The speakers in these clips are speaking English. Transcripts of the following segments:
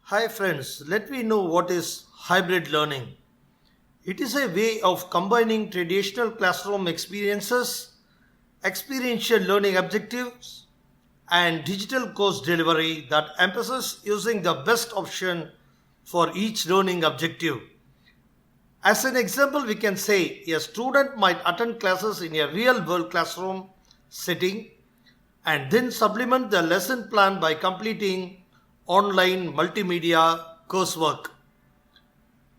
Hi friends, let me know what is hybrid learning. It is a way of combining traditional classroom experiences, experiential learning objectives, and digital course delivery that emphasizes using the best option for each learning objective. As an example, we can say a student might attend classes in a real world classroom setting and then supplement the lesson plan by completing online multimedia coursework.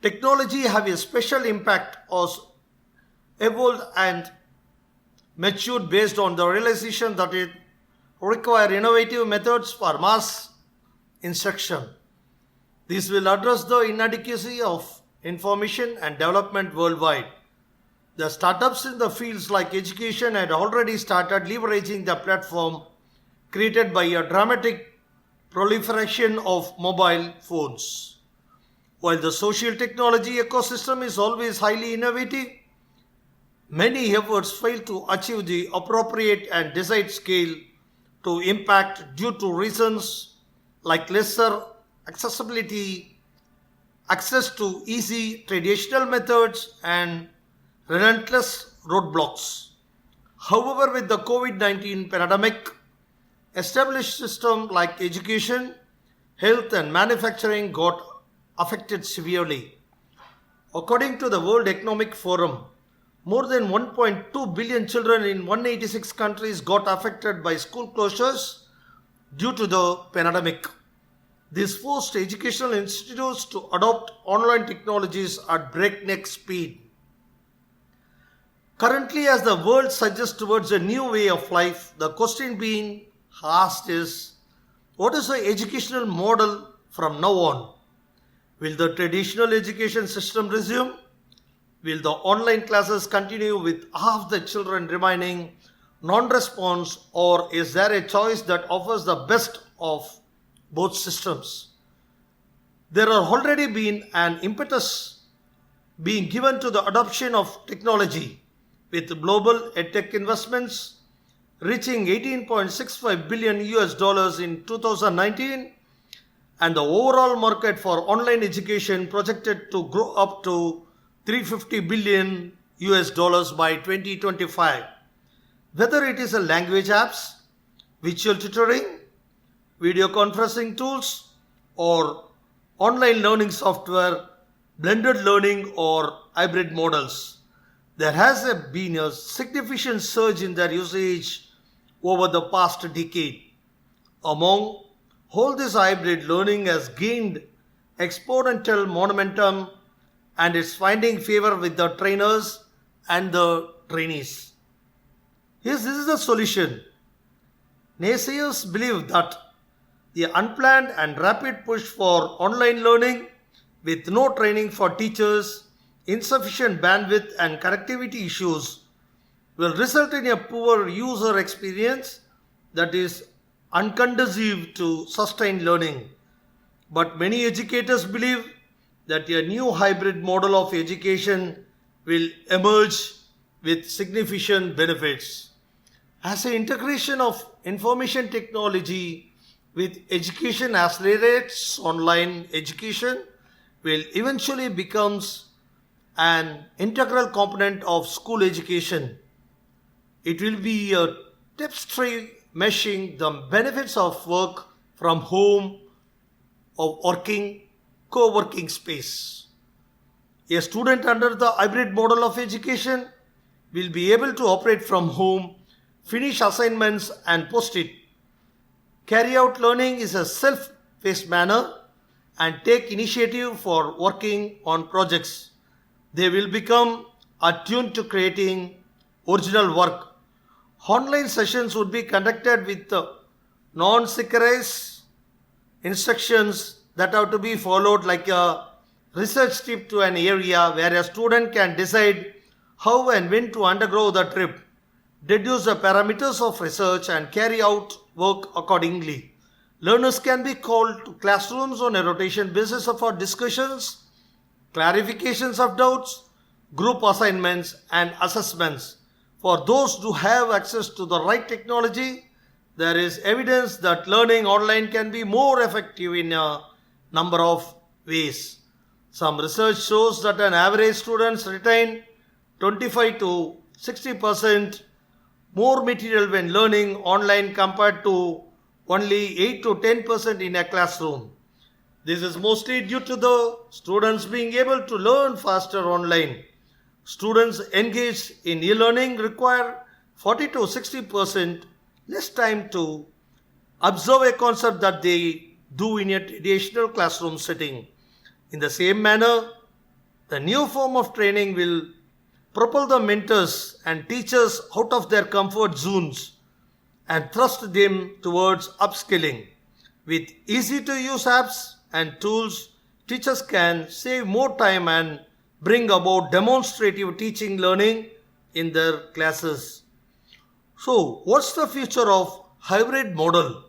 Technology have a special impact as evolved and matured based on the realization that it require innovative methods for mass instruction. This will address the inadequacy of information and development worldwide. The startups in the fields like education had already started leveraging the platform created by a dramatic proliferation of mobile phones. While the social technology ecosystem is always highly innovative, many efforts fail to achieve the appropriate and desired scale to impact due to reasons like lesser accessibility, access to easy traditional methods, and relentless roadblocks. However, with the COVID 19 pandemic, established systems like education, health, and manufacturing got affected severely. According to the World Economic Forum, more than 1.2 billion children in 186 countries got affected by school closures due to the pandemic. This forced educational institutes to adopt online technologies at breakneck speed. Currently, as the world suggests towards a new way of life, the question being asked is, what is the educational model from now on? Will the traditional education system resume? Will the online classes continue with half the children remaining non-response, or is there a choice that offers the best of both systems? There are already been an impetus being given to the adoption of technology with global edtech investments reaching 18.65 billion US dollars in 2019 and the overall market for online education projected to grow up to 350 billion US dollars by 2025. Whether it is a language apps, visual tutoring, video conferencing tools, or online learning software, blended learning, or hybrid models, there has been a significant surge in their usage over the past decade. Among all this hybrid learning has gained exponential momentum and is finding favor with the trainers and the trainees. Yes, this is the solution. Naysayers believe that the unplanned and rapid push for online learning with no training for teachers, insufficient bandwidth, and connectivity issues will result in a poor user experience that is unconducive to sustained learning. But many educators believe that a new hybrid model of education will emerge with significant benefits. As the integration of information technology with education accelerates, online education will eventually becomes an integral component of school education. It will be a tapestry meshing the benefits of work from home, of working, co-working space. A student under the hybrid model of education will be able to operate from home, finish assignments and post it, carry out learning is a self-paced manner, and take initiative for working on projects. They will become attuned to creating original work. Online sessions would be conducted with non-sequential instructions that have to be followed like a research trip to an area where a student can decide how and when to undergo the trip, deduce the parameters of research, and carry out work accordingly. Learners can be called to classrooms on a rotation basis for discussions, clarifications of doubts, group assignments, and assessments. For those who have access to the right technology, there is evidence that learning online can be more effective in number of ways. Some research shows that an average student retain 25 to 60% more material when learning online compared to only 8 to 10% in a classroom. This is mostly due to the students being able to learn faster online. Students engaged in e-learning require 40 to 60% less time to observe a concept that they do in a traditional classroom setting. In the same manner, the new form of training will propel the mentors and teachers out of their comfort zones and thrust them towards upskilling. With easy to use apps and tools, teachers can save more time and bring about demonstrative teaching learning in their classes. So, what's the future of hybrid model?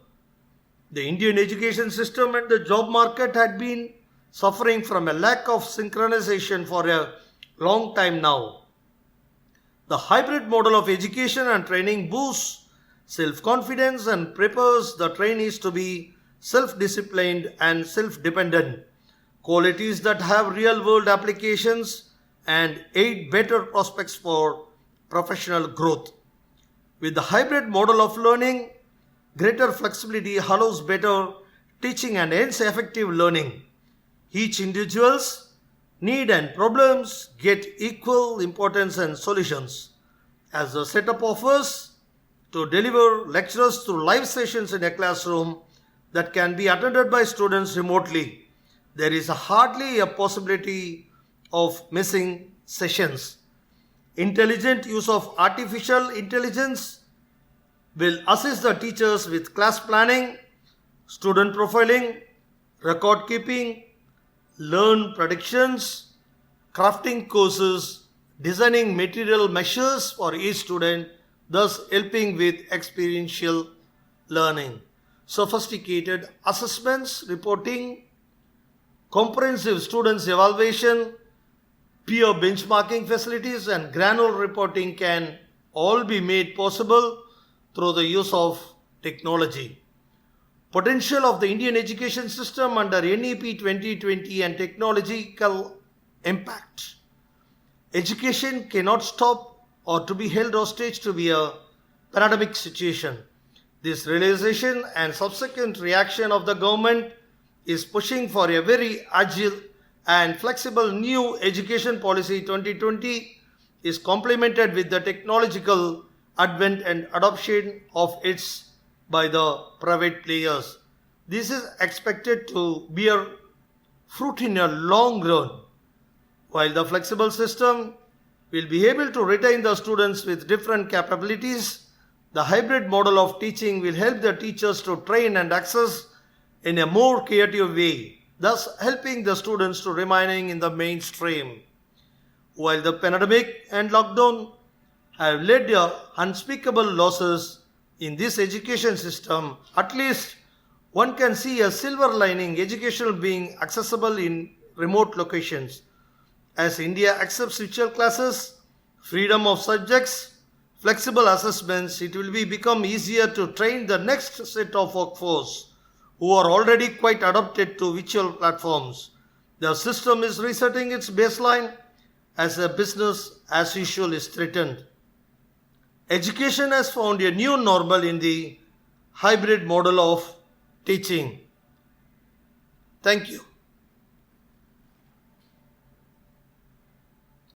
The Indian education system and the job market had been suffering from a lack of synchronization for a long time now. The hybrid model of education and training boosts self-confidence and prepares the trainees to be self-disciplined and self-dependent, qualities that have real-world applications and aid better prospects for professional growth. With the hybrid model of learning, greater flexibility allows better teaching and hence effective learning. Each individual's need and problems get equal importance and solutions. As the setup offers to deliver lectures through live sessions in a classroom that can be attended by students remotely, there is hardly a possibility of missing sessions. Intelligent use of artificial intelligence will assist the teachers with class planning, student profiling, record keeping, learn predictions, crafting courses, designing material measures for each student, thus helping with experiential learning. Sophisticated assessments, reporting, comprehensive students' evaluation, peer benchmarking facilities, and granular reporting can all be made possible through the use of technology. Potential of the Indian education system under NEP 2020 and technological impact. Education cannot stop or to be held hostage to be a pandemic situation. This realization and subsequent reaction of the government is pushing for a very agile and flexible new education policy 2020 is complemented with the technological advent and adoption of its by the private players. This is expected to bear fruit in a long run. While the flexible system will be able to retain the students with different capabilities, the hybrid model of teaching will help the teachers to train and access in a more creative way, thus helping the students to remaining in the mainstream. While the pandemic and lockdown have led to unspeakable losses in this education system, at least one can see a silver lining education being accessible in remote locations. As India accepts virtual classes, freedom of subjects, flexible assessments, it will become easier to train the next set of workforce who are already quite adapted to virtual platforms. The system is resetting its baseline as a business as usual is threatened. Education has found a new normal in the hybrid model of teaching. Thank you.